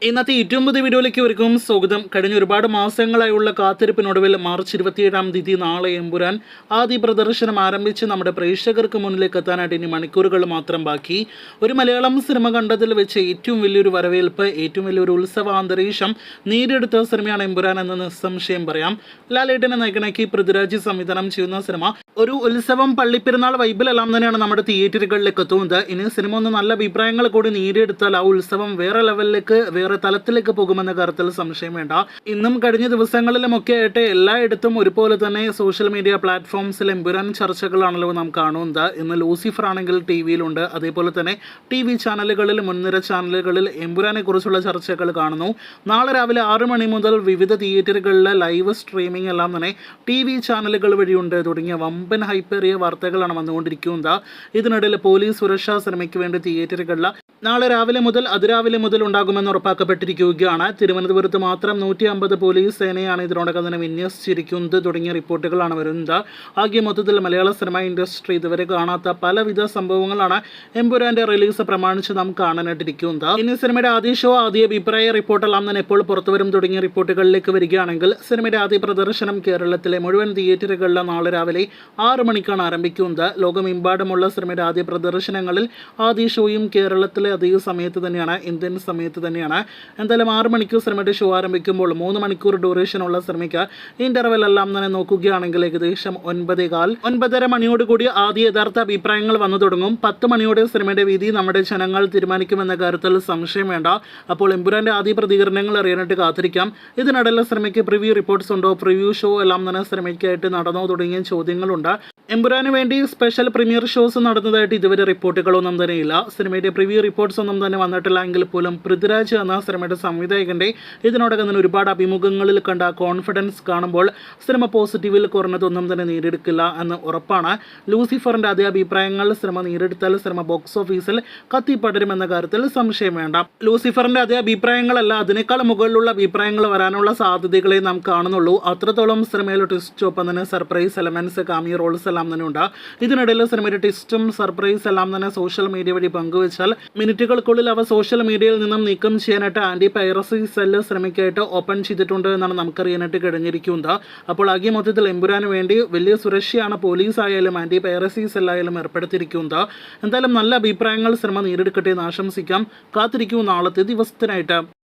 ഇന്നത്തെ ഏറ്റവും പുതിയ വീഡിയോയിലേക്ക് ഒരുക്കും സ്വാഗതം. കഴിഞ്ഞ ഒരുപാട് മാസങ്ങളായുള്ള കാത്തിരിപ്പിനൊടുവിൽ മാർച്ച് 27-ാം തീയതി നാളെ എമ്പുരാൻ ആദ്യ പ്രദർശനം ആരംഭിച്ച് നമ്മുടെ പ്രേക്ഷകർക്ക് മുന്നിലേക്ക് എത്താനായിട്ട് ഇനി മണിക്കൂറുകൾ മാത്രം ബാക്കി. ഒരു മലയാളം സിനിമ കണ്ടതിൽ വെച്ച് ഏറ്റവും വലിയൊരു വരവേൽപ്പ്, ഏറ്റവും വലിയൊരു ഉത്സവ അന്തരീക്ഷം നേടിയെടുത്ത സിനിമയാണ് എമ്പുരാൻ എന്ന് നിസ്സംശയം പറയാം. ലാലേട്ടനെ നായകനാക്കി പൃഥ്വിരാജ് സംവിധാനം ചെയ്യുന്ന സിനിമ ഒരു ഉത്സവം പള്ളിപ്പെരുന്നാൾ വൈബിലെല്ലാം തന്നെയാണ് നമ്മുടെ തിയേറ്ററുകളിലേക്ക് എത്തുന്നത്. ഇനി സിനിമ ഒന്ന് നല്ല അഭിപ്രായങ്ങൾ കൂടി നേടിയെടുത്താൽ ആ ഉത്സവം വേറെ ലെവലിലേക്ക്, വേറെ തലത്തിലേക്ക് പോകുമെന്ന കാര്യത്തിൽ സംശയം വേണ്ട. ഇന്നും കഴിഞ്ഞ ദിവസങ്ങളിലുമൊക്കെ ആയിട്ട് എല്ലായിടത്തും ഒരുപോലെ തന്നെ സോഷ്യൽ മീഡിയ പ്ലാറ്റ്ഫോംസിൽ എമ്പുരാൻ ചർച്ചകളാണല്ലോ നാം കാണുന്നത്. ഇന്ന് ലൂസിഫർ ആണെങ്കിൽ ടി വിയിലുണ്ട്, അതേപോലെ തന്നെ ടി വി ചാനലുകളിൽ, മുൻനിര ചാനലുകളിൽ എമ്പുരാനെ കുറിച്ചുള്ള ചർച്ചകൾ കാണുന്നു. നാളെ രാവിലെ 6 മണി മുതൽ വിവിധ തിയേറ്ററുകളിലെ ലൈവ് സ്ട്രീമിംഗ് എല്ലാം തന്നെ ടി വി ചാനലുകൾ വഴിയുണ്ട് തുടങ്ങിയ വമ്പൻ ഹൈപ്പേറിയ വാർത്തകളാണ് വന്നുകൊണ്ടിരിക്കുന്നത്. ഇതിനിടയിൽ പോലീസ് സുരക്ഷാ സിനിമയ്ക്ക് വേണ്ടി തിയേറ്ററുകളിൽ നാളെ രാവിലെ മുതൽ അതിരാവിലെ മുതൽ ഉണ്ടാകുമെന്ന് ഉറപ്പാക്കപ്പെട്ടിരിക്കുകയാണ്. തിരുവനന്തപുരത്ത് മാത്രം 150 പോലീസ് സേനയാണ് ഇതിനോടകം തന്നെ വിന്യസിച്ചിരിക്കുന്നത് തുടങ്ങിയ റിപ്പോർട്ടുകളാണ് വരുന്നത്. ആകെ മൊത്തത്തിൽ മലയാള സിനിമ ഇൻഡസ്ട്രി ഇതുവരെ കാണാത്ത പലവിധ സംഭവങ്ങളാണ് എമ്പുരാന്റെ റിലീസ് പ്രമാണിച്ച് നാം കാണാനായിട്ടിരിക്കുന്നത്. ഇനി സിനിമയുടെ ആദ്യ ഷോ, ആദ്യ അഭിപ്രായ റിപ്പോർട്ടെല്ലാം തന്നെ എപ്പോൾ പുറത്തുവരും തുടങ്ങിയ റിപ്പോർട്ടുകളിലേക്ക് വരികയാണെങ്കിൽ, സിനിമയുടെ ആദ്യ പ്രദർശനം കേരളത്തിലെ മുഴുവൻ തിയേറ്ററുകളിൽ നാളെ രാവിലെ 6 മണിക്കാണ് ആരംഭിക്കുന്നത്. ലോകമെമ്പാടുമുള്ള സിനിമയുടെ ആദ്യ പ്രദർശനങ്ങളിൽ ആദ്യ ഷോയും കേരളത്തിലെ അതേ സമയത്ത് തന്നെയാണ്, ഇന്ത്യൻ സമയത്ത് തന്നെയാണ്. എന്തായാലും 6 മണിക്ക് സിനിമയുടെ ഷോ ആരംഭിക്കുമ്പോൾ 3 മണിക്കൂർ ഡ്യൂറേഷനുള്ള സിനിമയ്ക്ക് ഇന്റർവെൽ എല്ലാം തന്നെ നോക്കുകയാണെങ്കിൽ ഏകദേശം 9:15 മണിയോടുകൂടി ആദ്യ യഥാർത്ഥ അഭിപ്രായങ്ങൾ വന്നു തുടങ്ങും. 10 മണിയോടെ സിനിമയുടെ വിധി നമ്മുടെ ജനങ്ങൾ തീരുമാനിക്കുമെന്ന കാര്യത്തിൽ സംശയം വേണ്ട. അപ്പോൾ എമ്പുരാന്റെ ആദ്യ പ്രതികരണങ്ങൾ അറിയാനായിട്ട് കാത്തിരിക്കാം. ഇതിനിടയിൽ സിനിമയ്ക്ക് പ്രിവ്യൂ റിപ്പോർട്ട്സ് ഉണ്ടോ, പ്രിവ്യൂ ഷോ എല്ലാം തന്നെ സിനിമയ്ക്കായിട്ട് നടന്നോ തുടങ്ങിയ ചോദ്യങ്ങളുണ്ട്. എമ്പുരാന് വേണ്ടി സ്പെഷ്യൽ പ്രീമിയർ ഷോസ് നടന്നതായിട്ട് ഇതുവരെ റിപ്പോർട്ടുകളൊന്നും തന്നെയില്ല. സിനിമയുടെ പ്രിവ്യൂ റിപ്പോർട്ട്സ് ഒന്നും തന്നെ വന്നിട്ടില്ല എങ്കിൽ പോലും പൃഥ്വിരാജ് എന്ന സിനിമയുടെ സംവിധായകന്റെ ഇതിനോടകം തന്നെ ഒരുപാട് അഭിമുഖങ്ങളിൽ കണ്ട കോൺഫിഡൻസ് കാണുമ്പോൾ സിനിമ പോസിറ്റീവിൽ കുറഞ്ഞതൊന്നും തന്നെ നേടിയെടുക്കില്ല എന്ന് ഉറപ്പാണ്. ലൂസിഫറിന്റെ അതേ അഭിപ്രായങ്ങൾ സിനിമ നേടിയെടുത്താൽ സിനിമ ബോക്സ് ഓഫീസിൽ കത്തിപ്പടരുമെന്ന കാര്യത്തിൽ സംശയം വേണ്ട. ലൂസിഫറിന്റെ അതേ അഭിപ്രായങ്ങളല്ല, അതിനേക്കാൾ മുകളിലുള്ള അഭിപ്രായങ്ങൾ വരാനുള്ള സാധ്യതകളെ നാം കാണുന്നുള്ളൂ. അത്രത്തോളം സിനിമയിൽ ട്വിസ്റ്റ്, ഒപ്പം തന്നെ സർപ്രൈസ് എലമെന്റ്സ്, കാമിയോ റോൾസ് എല്ലാം തന്നെ ഉണ്ട്. ഇതിനിടയിൽ സിനിമയുടെ ട്വിസ്റ്റും സർപ്രൈസ് എല്ലാം തന്നെ സോഷ്യൽ മീഡിയ വഴി പങ്കുവച്ചാൽ മിനിറ്റുകൾക്കുള്ളിൽ അവ സോഷ്യൽ മീഡിയയിൽ നിന്നും നീക്കം ചെയ്യാനായിട്ട് ആന്റി പൈറസി സെല്ല് ശ്രമിക്കായിട്ട് ഓപ്പൺ ചെയ്തിട്ടുണ്ട് എന്നാണ് നമുക്കറിയാനായിട്ട് കഴിഞ്ഞിരിക്കുന്നത്. അപ്പോൾ ആകെ മൊത്തത്തിൽ എമ്പുരാന് വേണ്ടി വലിയ സുരക്ഷയാണ് പോലീസ് ആയാലും ആന്റി പൈറസി സെല്ലായാലും ഏർപ്പെടുത്തിയിരിക്കുന്നത്. എന്തായാലും നല്ല അഭിപ്രായങ്ങൾ സിനിമ നേടിയെടുക്കട്ടെ എന്ന് ആശംസിക്കാം. കാത്തിരിക്കൂ നാളത്തെ ദിവസത്തിനായിട്ട്.